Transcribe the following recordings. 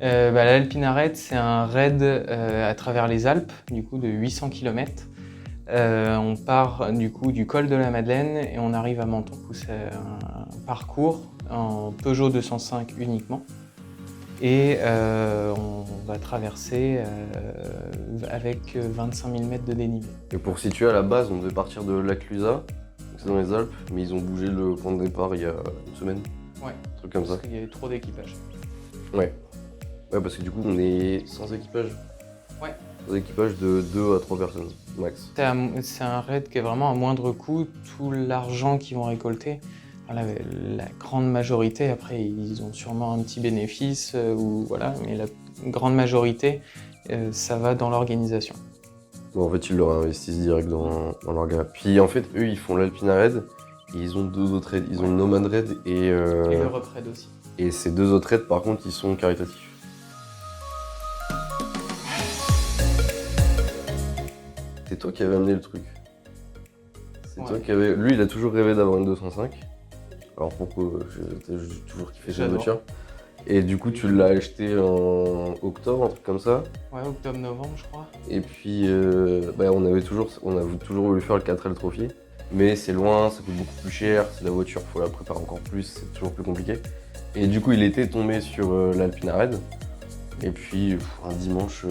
L'Alpina Raid, c'est un raid à travers les Alpes, du coup de 800 km. On part du coup du col de la Madeleine et on arrive à Menton où c'est un parcours en Peugeot 205 uniquement. Et on va traverser avec 25 000 mètres de dénivelé. Et pour situer à la base, on devait partir de Laclusa, c'est dans les Alpes, mais ils ont bougé le point de départ il y a une semaine. Ouais, un truc comme ça. Parce qu'il y avait trop d'équipage. Ouais. Ouais, parce que du coup, on est sans équipage. Ouais. Sans équipage de 2 à 3 personnes, max. C'est un raid qui est vraiment à moindre coût. Tout l'argent qu'ils vont récolter, la grande majorité, après ils ont sûrement un petit bénéfice, mais la grande majorité, ça va dans l'organisation. Bon, en fait, ils le réinvestissent direct dans leur gars. Puis en fait, eux, ils font l'Alpina Raid, et ils ont 2 autres raids. Ils ont le Nomad Raid Et le Rep Raid aussi. Et ces 2 autres raids, par contre, ils sont caritatifs. C'est toi qui avais amené le truc. C'est toi qui avais... Lui, il a toujours rêvé d'avoir une 205. Alors pourquoi? J'ai toujours kiffé cette voiture. Et du coup, tu l'as acheté en octobre, un truc comme ça. Ouais, octobre-novembre, je crois. Et puis, on a toujours voulu faire le 4L Trophy. Mais c'est loin, ça coûte beaucoup plus cher, c'est la voiture, faut la préparer encore plus, c'est toujours plus compliqué. Et du coup, il était tombé sur l'Alpina Raid. Et puis, un dimanche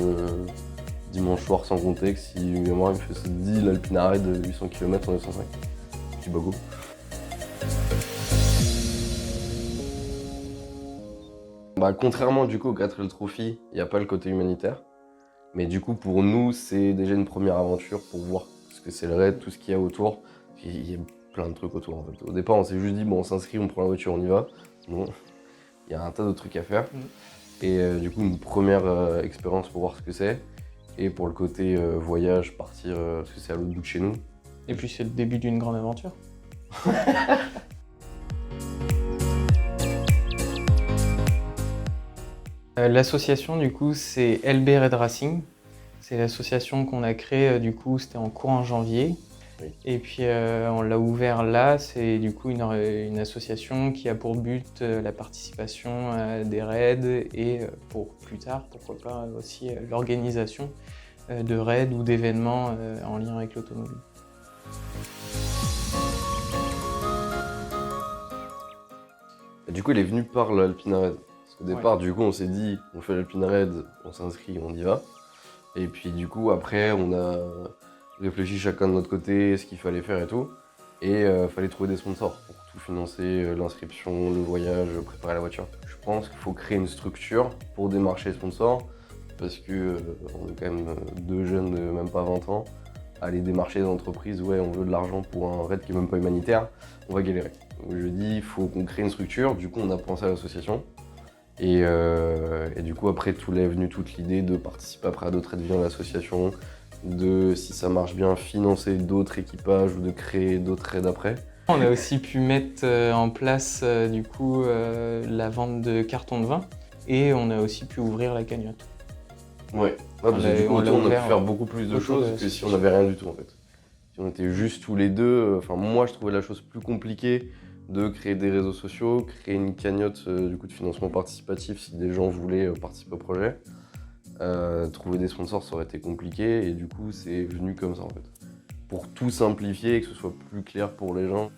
soir sans contexte, moi, il me fait se dit l'Alpina Raid 800 km en 905. Je dis bah go. Contrairement du coup au 4L Trophy, il n'y a pas le côté humanitaire. Mais du coup, pour nous, c'est déjà une première aventure pour voir ce que c'est le raid, tout ce qu'il y a autour. Il y a plein de trucs autour en fait. Au départ, on s'est juste dit, bon, on s'inscrit, on prend la voiture, on y va. Non, il y a un tas de trucs à faire. Et du coup, une première expérience pour voir ce que c'est. Et pour le côté voyage, partir, parce que c'est à l'autre bout de chez nous. Et puis c'est le début d'une grande aventure. L'association, du coup, c'est LB Raid Racing. C'est l'association qu'on a créée, du coup, c'était en courant janvier. Oui. Et puis, on l'a ouvert là. C'est du coup une association qui a pour but la participation à des raids et pour plus tard, pourquoi pas aussi l'organisation de raids ou d'événements en lien avec l'automobile. Du coup, il est venu par l'Alpina Raid. Au départ, du coup, on s'est dit, on fait l'Alpina Raid, on s'inscrit, on y va. Et puis du coup, après, on a réfléchi chacun de notre côté, ce qu'il fallait faire et tout. Et fallait trouver des sponsors pour tout financer, l'inscription, le voyage, préparer la voiture. Je pense qu'il faut créer une structure pour démarcher les sponsors, parce que on est quand même 2 jeunes de même pas 20 ans. Aller démarcher des entreprises, ouais, on veut de l'argent pour un raid qui est même pas humanitaire, on va galérer. Donc je dis, il faut qu'on crée une structure. Du coup, on a pensé à l'association. Et du coup, après, tout est venu toute l'idée de participer après à d'autres raids via l'association, de, si ça marche bien, financer d'autres équipages ou de créer d'autres raids après. On a aussi pu mettre en place du coup la vente de cartons de vin et on a aussi pu ouvrir la cagnotte. Ouais, parce que du coup, on a pu faire beaucoup plus de choses que si on n'avait rien du tout en fait. Si on était juste tous les deux, moi je trouvais la chose plus compliquée de créer des réseaux sociaux, créer une cagnotte du coup de financement participatif si des gens voulaient participer au projet. Trouver des sponsors, ça aurait été compliqué et du coup c'est venu comme ça en fait. Pour tout simplifier et que ce soit plus clair pour les gens.